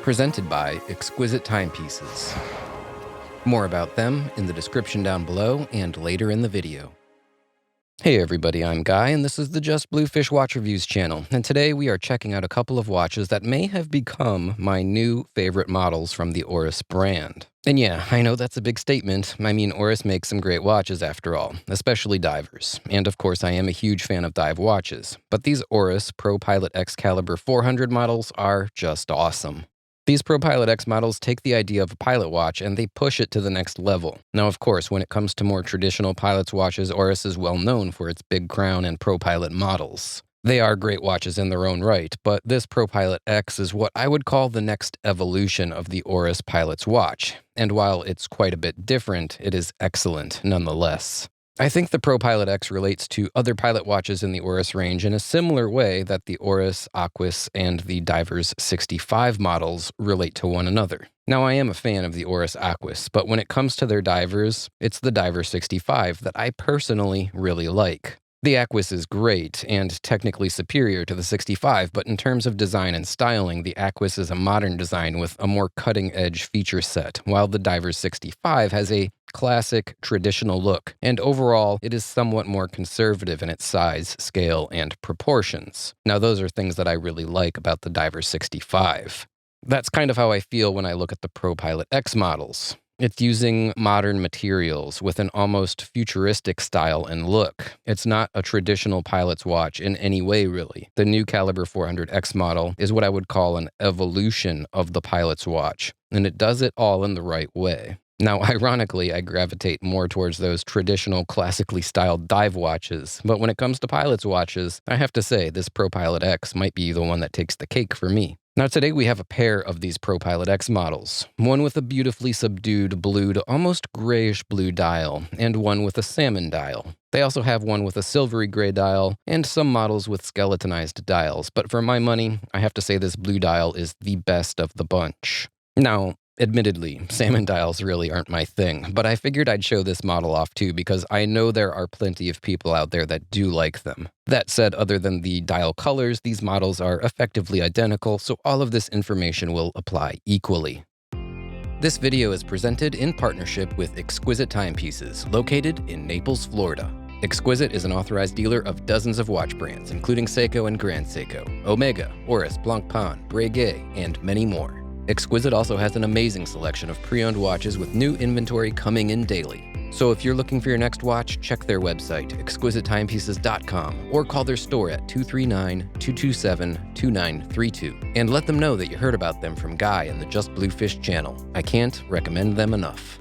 presented by Exquisite Timepieces. More about them in the description down below and later in the video. Hey everybody, I'm Guy, and this is the Just Bluefish Watch Reviews channel, and today we are checking out a couple of watches that may have become my new favorite models from the Oris brand. And yeah, I know that's a big statement. I mean, Oris makes some great watches after all, especially divers. And of course, I am a huge fan of dive watches, but these Oris ProPilot Excalibur 400 models are just awesome. These ProPilot X models take the idea of a pilot watch and they push it to the next level. Now, of course, when it comes to more traditional pilot's watches, Oris is well known for its big crown and ProPilot models. They are great watches in their own right, but this ProPilot X is what I would call the next evolution of the Oris pilot's watch. And while it's quite a bit different, it is excellent nonetheless. I think the ProPilot X relates to other pilot watches in the Oris range in a similar way that the Oris Aquis and the Divers 65 models relate to one another. Now, I am a fan of the Oris Aquis, but when it comes to their divers, it's the Diver 65 that I personally really like. The Aquis is great and technically superior to the 65, but in terms of design and styling, the Aquis is a modern design with a more cutting-edge feature set, while the Diver 65 has a classic, traditional look, and overall, it is somewhat more conservative in its size, scale, and proportions. Now, those are things that I really like about the Diver 65. That's kind of how I feel when I look at the ProPilot X models. It's using modern materials with an almost futuristic style and look. It's not a traditional pilot's watch in any way, really. The new Caliber 400X model is what I would call an evolution of the pilot's watch, and it does it all in the right way. Now, ironically, I gravitate more towards those traditional, classically styled dive watches, but when it comes to pilot's watches, I have to say this ProPilot X might be the one that takes the cake for me. Now today we have a pair of these ProPilot X models, one with a beautifully subdued blue to almost grayish blue dial, and one with a salmon dial. They also have one with a silvery gray dial, and some models with skeletonized dials, but for my money, I have to say this blue dial is the best of the bunch. Now, admittedly, salmon dials really aren't my thing, but I figured I'd show this model off too because I know there are plenty of people out there that do like them. That said, other than the dial colors, these models are effectively identical, so all of this information will apply equally. This video is presented in partnership with Exquisite Timepieces, located in Naples, Florida. Exquisite is an authorized dealer of dozens of watch brands, including Seiko and Grand Seiko, Omega, Oris, Blancpain, Breguet, and many more. Exquisite also has an amazing selection of pre-owned watches with new inventory coming in daily. So if you're looking for your next watch, check their website, exquisitettimepieces.com, or call their store at 239-227-2932, and let them know that you heard about them from Guy and the Just Bluefish channel. I can't recommend them enough.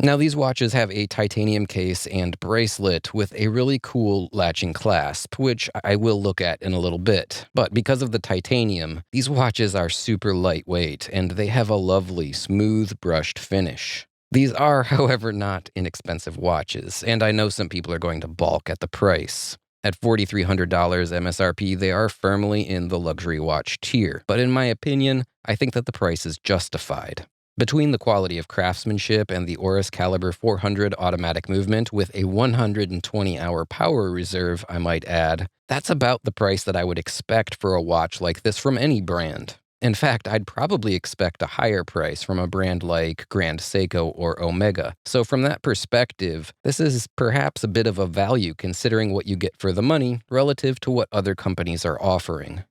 Now, these watches have a titanium case and bracelet with a really cool latching clasp, which I will look at in a little bit. But because of the titanium, these watches are super lightweight, and they have a lovely, smooth, brushed finish. These are, however, not inexpensive watches, and I know some people are going to balk at the price. At $4,300 MSRP, they are firmly in the luxury watch tier, but in my opinion, I think that the price is justified. Between the quality of craftsmanship and the Oris Caliber 400 automatic movement with a 120-hour power reserve, I might add, that's about the price that I would expect for a watch like this from any brand. In fact, I'd probably expect a higher price from a brand like Grand Seiko or Omega. So from that perspective, this is perhaps a bit of a value considering what you get for the money relative to what other companies are offering.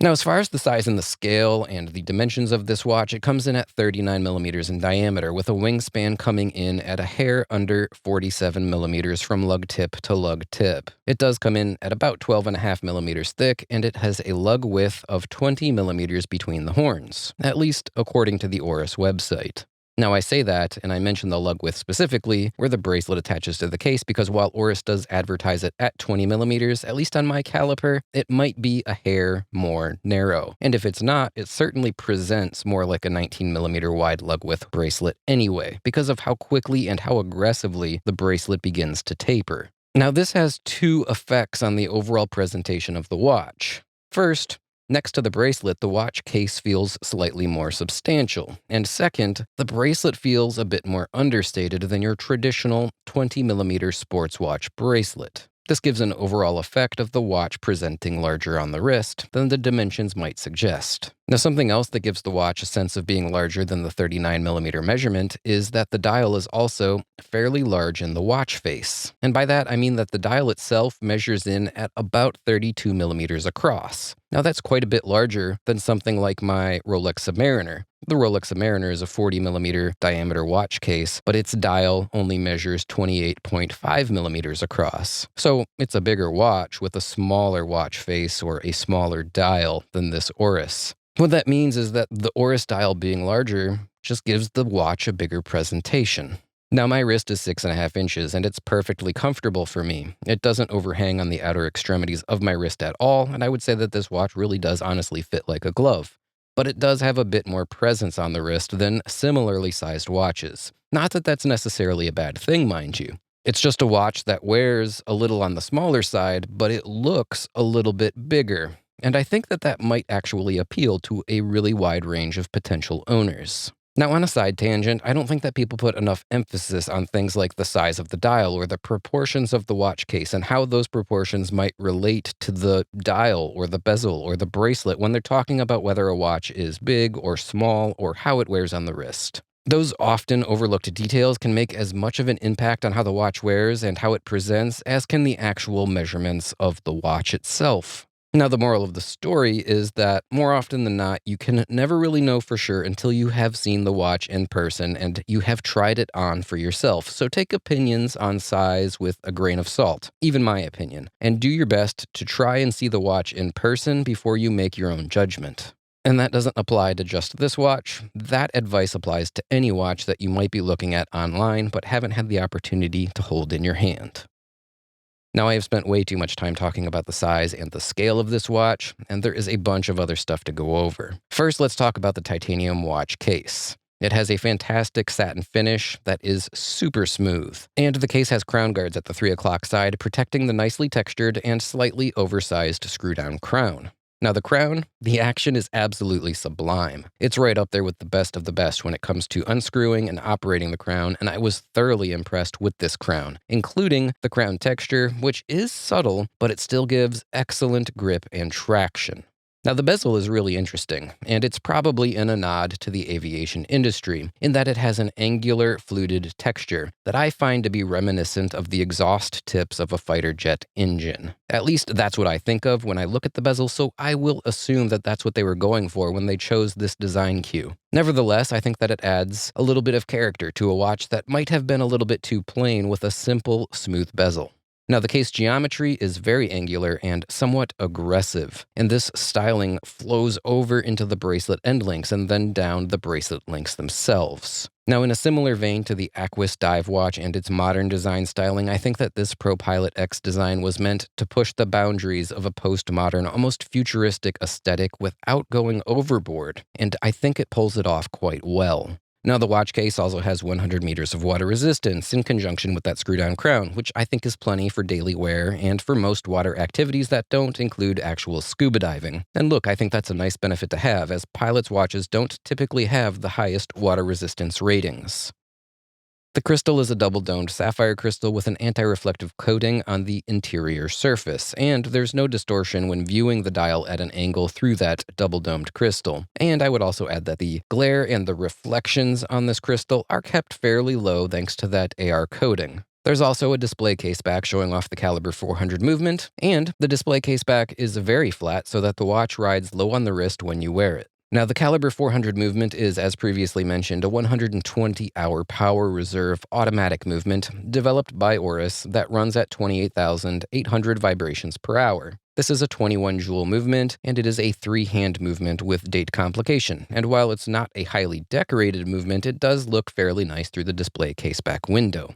Now, as far as the size and the scale and the dimensions of this watch, it comes in at 39 millimeters in diameter, with a wingspan coming in at a hair under 47 millimeters from lug tip to lug tip. It does come in at about 12.5 millimeters thick, and it has a lug width of 20 millimeters between the horns, at least according to the Oris website. Now, I say that, and I mention the lug width specifically, where the bracelet attaches to the case, because while Oris does advertise it at 20 millimeters, at least on my caliper, it might be a hair more narrow. And if it's not, it certainly presents more like a 19 millimeter wide lug width bracelet anyway, because of how quickly and how aggressively the bracelet begins to taper. Now, this has two effects on the overall presentation of the watch. First, next to the bracelet, the watch case feels slightly more substantial. And second, the bracelet feels a bit more understated than your traditional 20mm sports watch bracelet. This gives an overall effect of the watch presenting larger on the wrist than the dimensions might suggest. Now, something else that gives the watch a sense of being larger than the 39mm measurement is that the dial is also fairly large in the watch face. And by that, I mean that the dial itself measures in at about 32mm across. Now, that's quite a bit larger than something like my Rolex Submariner. The Rolex Submariner is a 40mm diameter watch case, but its dial only measures 28.5mm across. So it's a bigger watch with a smaller watch face or a smaller dial than this Oris. What that means is that the Oris dial being larger just gives the watch a bigger presentation. Now, my wrist is 6.5 inches, and it's perfectly comfortable for me. It doesn't overhang on the outer extremities of my wrist at all, and I would say that this watch really does honestly fit like a glove. But it does have a bit more presence on the wrist than similarly sized watches. Not that that's necessarily a bad thing, mind you. It's just a watch that wears a little on the smaller side, but it looks a little bit bigger. And I think that that might actually appeal to a really wide range of potential owners. Now, on a side tangent, I don't think that people put enough emphasis on things like the size of the dial or the proportions of the watch case and how those proportions might relate to the dial or the bezel or the bracelet when they're talking about whether a watch is big or small or how it wears on the wrist. Those often overlooked details can make as much of an impact on how the watch wears and how it presents as can the actual measurements of the watch itself. Now, the moral of the story is that more often than not, you can never really know for sure until you have seen the watch in person and you have tried it on for yourself. So take opinions on size with a grain of salt, even my opinion, and do your best to try and see the watch in person before you make your own judgment. And that doesn't apply to just this watch. That advice applies to any watch that you might be looking at online but haven't had the opportunity to hold in your hand. Now, I have spent way too much time talking about the size and the scale of this watch, and there is a bunch of other stuff to go over. First, let's talk about the titanium watch case. It has a fantastic satin finish that is super smooth, and the case has crown guards at the 3 o'clock side, protecting the nicely textured and slightly oversized screw-down crown. Now, the crown, the action is absolutely sublime. It's right up there with the best of the best when it comes to unscrewing and operating the crown, and I was thoroughly impressed with this crown, including the crown texture, which is subtle, but it still gives excellent grip and traction. Now, the bezel is really interesting, and it's probably in a nod to the aviation industry, in that it has an angular, fluted texture that I find to be reminiscent of the exhaust tips of a fighter jet engine. At least that's what I think of when I look at the bezel, so I will assume that that's what they were going for when they chose this design cue. Nevertheless, I think that it adds a little bit of character to a watch that might have been a little bit too plain with a simple, smooth bezel. Now, the case geometry is very angular and somewhat aggressive, and this styling flows over into the bracelet end links and then down the bracelet links themselves. Now, in a similar vein to the Exquisite dive watch and its modern design styling, I think that this ProPilot X design was meant to push the boundaries of a postmodern, almost futuristic aesthetic without going overboard, and I think it pulls it off quite well. Now, the watch case also has 100 meters of water resistance in conjunction with that screw-down crown, which I think is plenty for daily wear and for most water activities that don't include actual scuba diving. And look, I think that's a nice benefit to have, as pilots' watches don't typically have the highest water resistance ratings. The crystal is a double-domed sapphire crystal with an anti-reflective coating on the interior surface, and there's no distortion when viewing the dial at an angle through that double-domed crystal. And I would also add that the glare and the reflections on this crystal are kept fairly low thanks to that AR coating. There's also a display case back showing off the caliber 400 movement, and the display case back is very flat so that the watch rides low on the wrist when you wear it. Now, the caliber 400 movement is, as previously mentioned, a 120-hour power reserve automatic movement developed by Oris that runs at 28,800 vibrations per hour. This is a 21-joule movement, and it is a 3-hand movement with date complication. And while it's not a highly decorated movement, it does look fairly nice through the display case back window.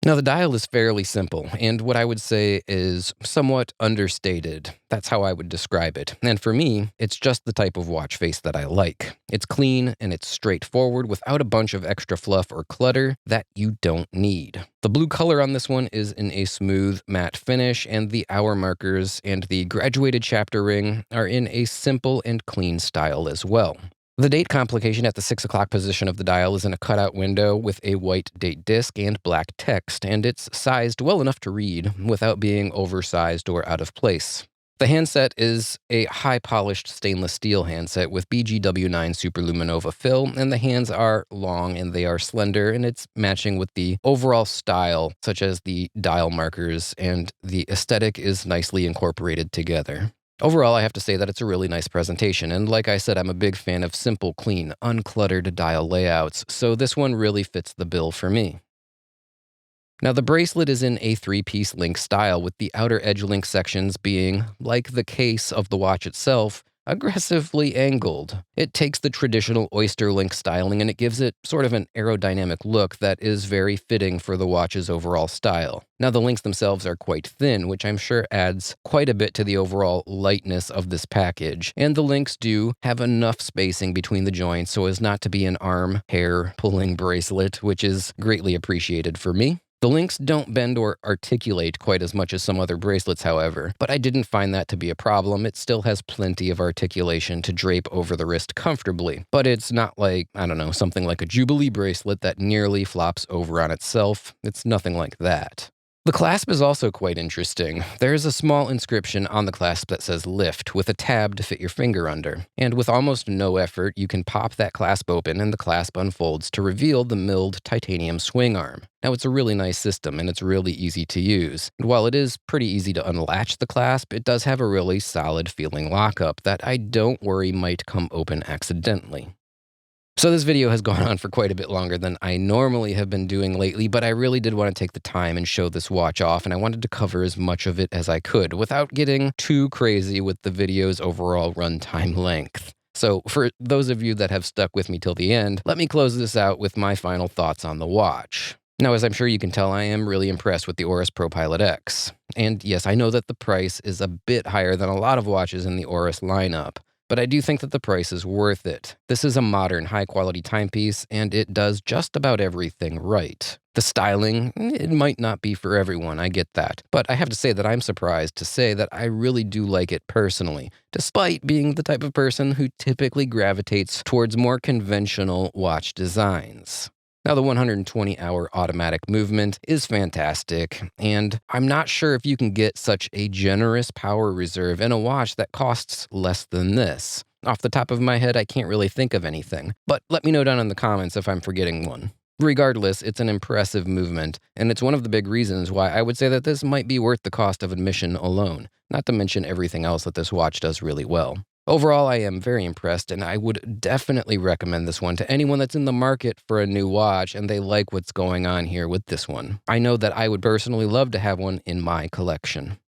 Now, the dial is fairly simple, and what I would say is somewhat understated. That's how I would describe it. And for me, it's just the type of watch face that I like. It's clean and it's straightforward without a bunch of extra fluff or clutter that you don't need. The blue color on this one is in a smooth matte finish, and the hour markers and the graduated chapter ring are in a simple and clean style as well. The date complication at the 6 o'clock position of the dial is in a cutout window with a white date disc and black text, and it's sized well enough to read without being oversized or out of place. The handset is a high-polished stainless steel handset with BGW9 Superluminova fill, and the hands are long and they are slender, and it's matching with the overall style, such as the dial markers, and the aesthetic is nicely incorporated together. Overall, I have to say that it's a really nice presentation, and like I said, I'm a big fan of simple, clean, uncluttered dial layouts, so this one really fits the bill for me. Now, the bracelet is in a three-piece link style, with the outer edge link sections being, like the case of the watch itself, aggressively angled. It takes the traditional oyster link styling and it gives it sort of an aerodynamic look that is very fitting for the watch's overall style. Now, the links themselves are quite thin, which I'm sure adds quite a bit to the overall lightness of this package, and the links do have enough spacing between the joints so as not to be an arm hair pulling bracelet, which is greatly appreciated for me. The links don't bend or articulate quite as much as some other bracelets, however, but I didn't find that to be a problem. It still has plenty of articulation to drape over the wrist comfortably, but it's not like, I don't know, something like a Jubilee bracelet that nearly flops over on itself. It's nothing like that. The clasp is also quite interesting. There's a small inscription on the clasp that says lift with a tab to fit your finger under. And with almost no effort, you can pop that clasp open and the clasp unfolds to reveal the milled titanium swing arm. Now, it's a really nice system and it's really easy to use. And while it is pretty easy to unlatch the clasp, it does have a really solid feeling lockup that I don't worry might come open accidentally. So this video has gone on for quite a bit longer than I normally have been doing lately, but I really did want to take the time and show this watch off, and I wanted to cover as much of it as I could without getting too crazy with the video's overall runtime length. So for those of you that have stuck with me till the end, let me close this out with my final thoughts on the watch. Now, as I'm sure you can tell, I am really impressed with the Oris ProPilot X. And yes, I know that the price is a bit higher than a lot of watches in the Oris lineup, but I do think that the price is worth it. This is a modern, high-quality timepiece, and it does just about everything right. The styling, it might not be for everyone, I get that. But I have to say that I'm surprised to say that I really do like it personally, despite being the type of person who typically gravitates towards more conventional watch designs. Now, the 120-hour automatic movement is fantastic, and I'm not sure if you can get such a generous power reserve in a watch that costs less than this. Off the top of my head, I can't really think of anything, but let me know down in the comments if I'm forgetting one. Regardless, it's an impressive movement, and it's one of the big reasons why I would say that this might be worth the cost of admission alone, not to mention everything else that this watch does really well. Overall, I am very impressed, and I would definitely recommend this one to anyone that's in the market for a new watch and they like what's going on here with this one. I know that I would personally love to have one in my collection.